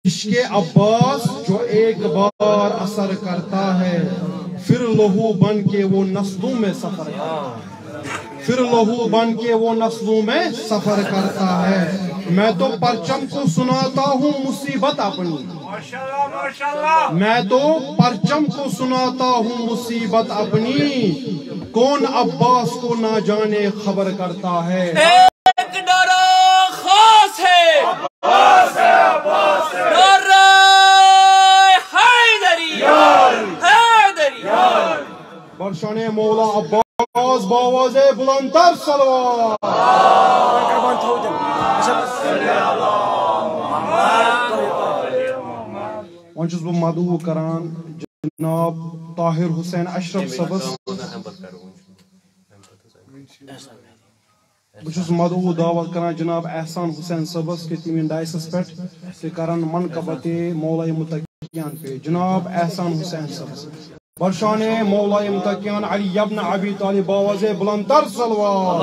इश्के अब्बास जो एक बार असर करता है, फिर लहू बन के वो नस्लों में सफर करता है, फिर लहू बन के वो नस्लों में सफर करता है। मैं तो परचम को सुनाता हूँ मुसीबत अपनी, माशाल्लाह माशाल्लाह। मैं तो परचम को सुनाता हूँ मुसीबत अपनी, कौन अब्बास को ना जाने खबर करता है। एक नारा खास है, अब्बास है, अब्बास है। नारा हैदरी, हैदरी। बरशाने मौला अब्बास बावाज़े बुलंदतर सलवात। वंचुस बह मदू करान जनाब ताहिर हुसैन अशरफ सबस, बहुत मदू दावत करान जनाब एहसान हुसैन सबस के तीन डाइसस पे करान मनकबत मौला मुतकियान पे जनाब एहसान हुसैन सबस। बरशाने मौला मुतकियान अली इब्न अबी तालिब बावाज़े बुलंदतर सलवात।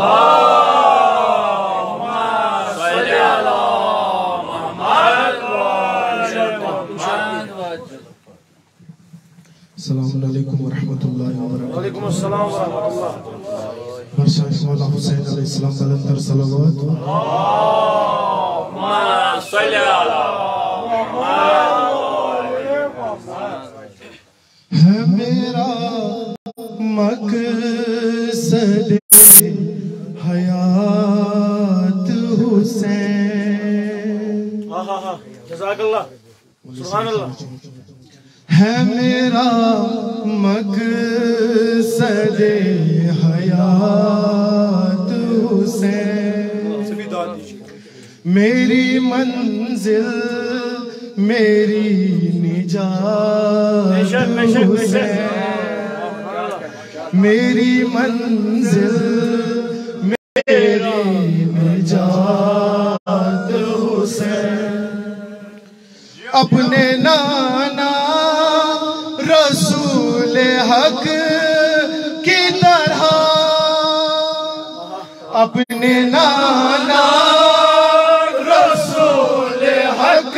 अस्सलामु अलैकुम व रहमतुल्लाहि व बरकातहू। वालेकुम अस्सलाम व रहमतुल्लाह। बरशाने मौला हुसैन अलैहिस्सलाम बुलंदतर सलवात। है मेरा मकसद हयात हुसैन, जज़ाकल्लाह, सुभान अल्लाह। है मेरा मकसद हयात हुसैन, मेरी मंजिल मेरी निजात हुसैन, मेरी मंजिल मेरी निजात हुसैन। अपने नाना रसूल हक की तरह, अपने नाना रसूल हक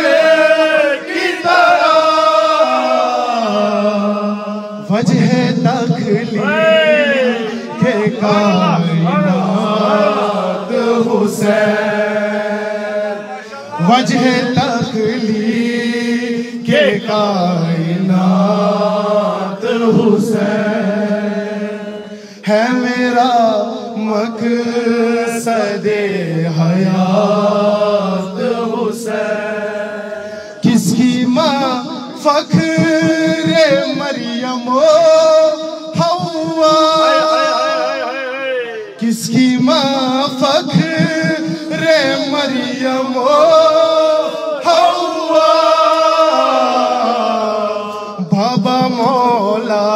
की तरह, वजह तखलीक के कायनात हुसैन, वजह तखलीक के कायनात हुसैन। है मेरा मकसद हयात हुसैन। किसकी माँ फख्रे मरियम हव्वा, किसकी माँ फख्रे मरियम हव्वा, बाबा मौला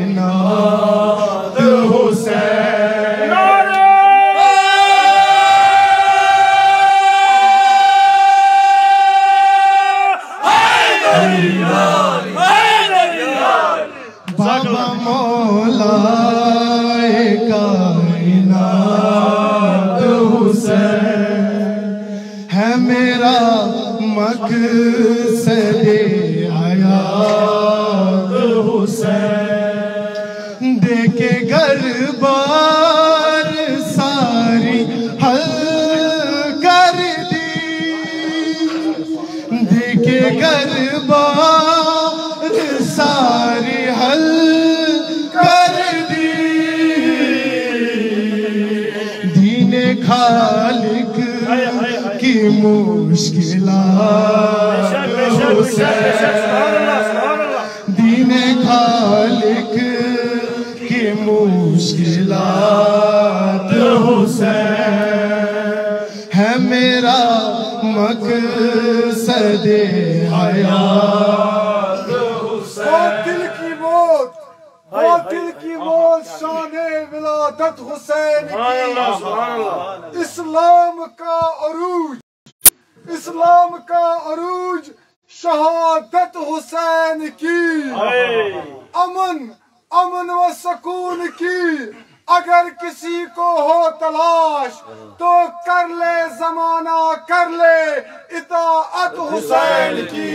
कायनात हुसैन। बाबा मौला कायनात हुसैन। है मेरा मकसद हयात हुसैन। देके गरबार सारी हल कर दी, देके गरबार सारी हल कर दी। दीने खालिक की मुश्किलात हुसैन, दीने खालिक की मुश्किलात हुसैन। है मेरा मकसद हयात हुसैन। दिल की मौत, वो दिल की मौत शाने विलादत हुसैन की। इस्लाम का अरूज, इस्लाम का अरूज शहादत हुसैन की। अमन अमन व सुकून की अगर किसी को हो तलाश तो कर ले ज़माना कर ले इताअत हुसैन की।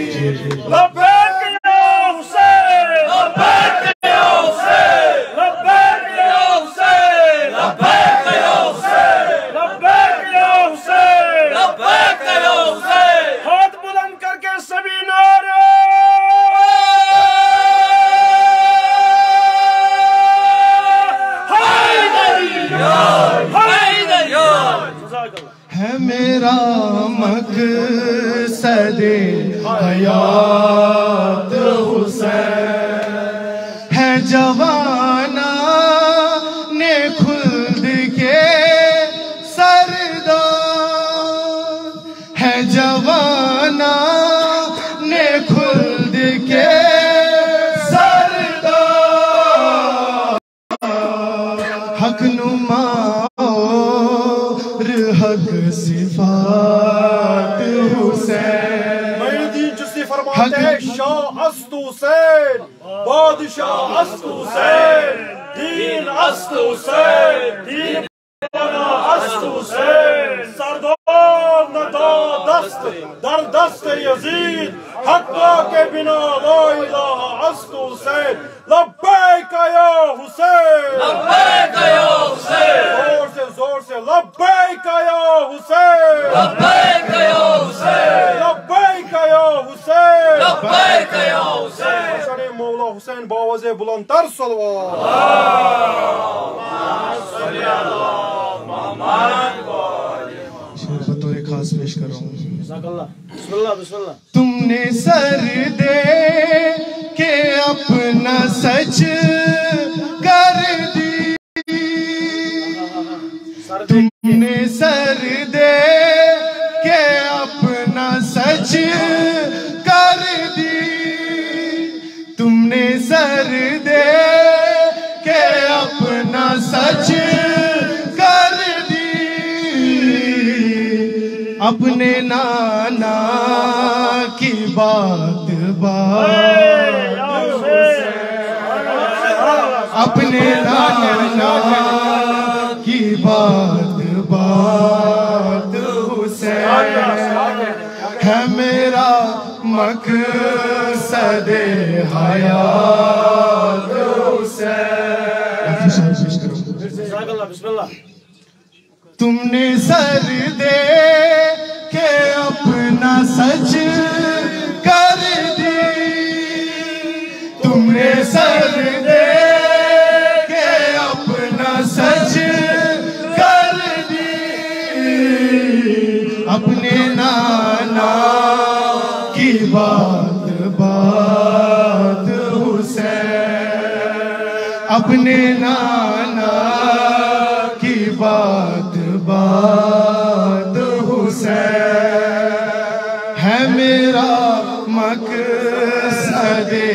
लब्बैक या हुसैन, लब्बैक या हुसैन, लब्बैक या हुसैन, लब्बैक या हुसैन, लब्बैक या हुसैन, लब्बैक या हुसैन। हाथ बुलंद करके सभी नारे है मेरा मकसदे हयात हुसैन, है जवाना ने खुल्द के सरदार, है जवाना ने खुल्द के सरदार, हक नुमा हक सिफात हुसैन। मुईनुद्दीन चिश्ती फरमाते हैं शाह अस्त हुसैन, बादशाह अस्त हुसैन, दीन अस्त हुसैन, दीन बना अस्त हुसैन, सरदार नदा दस्त दर दस्त यजीद, हक्का के बिना ला इलाहा अस्त हुसैन। लब्बैक या हुसैन, लब्बैक या हुसैन, जोर से लब्बैक या हुसैन, लब्बैक या हुसैन, लब्बैक या हुसैन, लब्बैक या हुसैन। शरे मौला हुसैन बावज़े बुलंदतर सलवात। बतौर खास पेश कर रहा हूँ। तुमने सर दे के अपना सच कर दी, तुमने सर दे के अपना सच कर दी, तुमने सर दे के अपना सच कर दी, अपने नाना की बात अपने नाना की बात हुसैन, है मेरा मकसदे हयात हुसैन। तुमने सर दे के अपना सच कर दी, तुमने सर दे के अपना सच कर दी, अपने नाना की बात हुसैन, अपने नाना की बात हुसैन, है मेरा मकसदे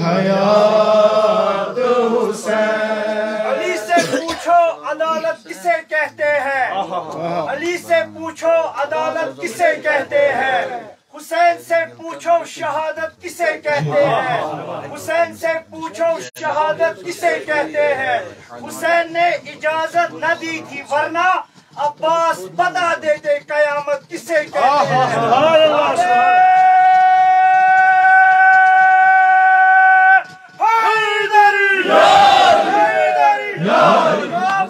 हयात हुसैन। अली से पूछो अदालत किसे कहते हैं, अली से पूछो अदालत किसे कहते हैं, हुसैन से पूछो शहादत किसे कहते हैं, हुसैन से पूछो शहादत किसे कहते हैं। हुसैन ने इजाजत न दी थी वरना अब्बास बता देते कयामत किसे कहते हैं।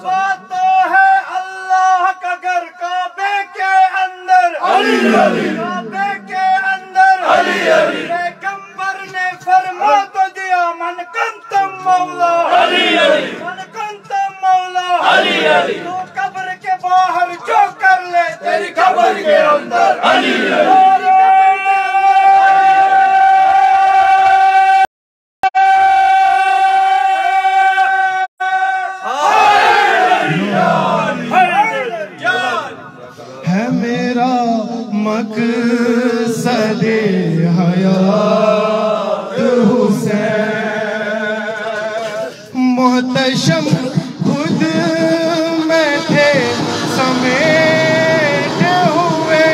बात तो है अल्लाह का घर काबे के अंदर, काबे के अंदर पैगंबर ने फरमा तो दिया मन कंतम मौला, मन कंतम मौला। तो कब्र के बाहर जो कर ले तेरी कब्र के अंदर है मेरा मकसदे हयात हुसैन, मोहतशम खुद में थे समेटे हुए,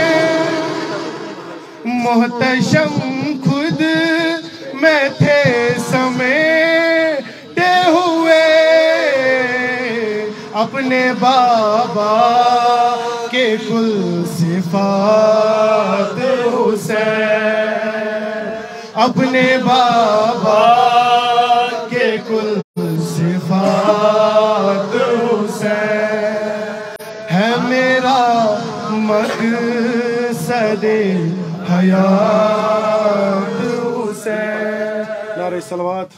मोहतशम खुद में थे समेटे हुए, अपने बाबा के कुल सिफात हुसैन, अपने बाबा के कुल सिफात हुसैन है मेरा मकसद-ए हयात हुसैन। नारे सलवात।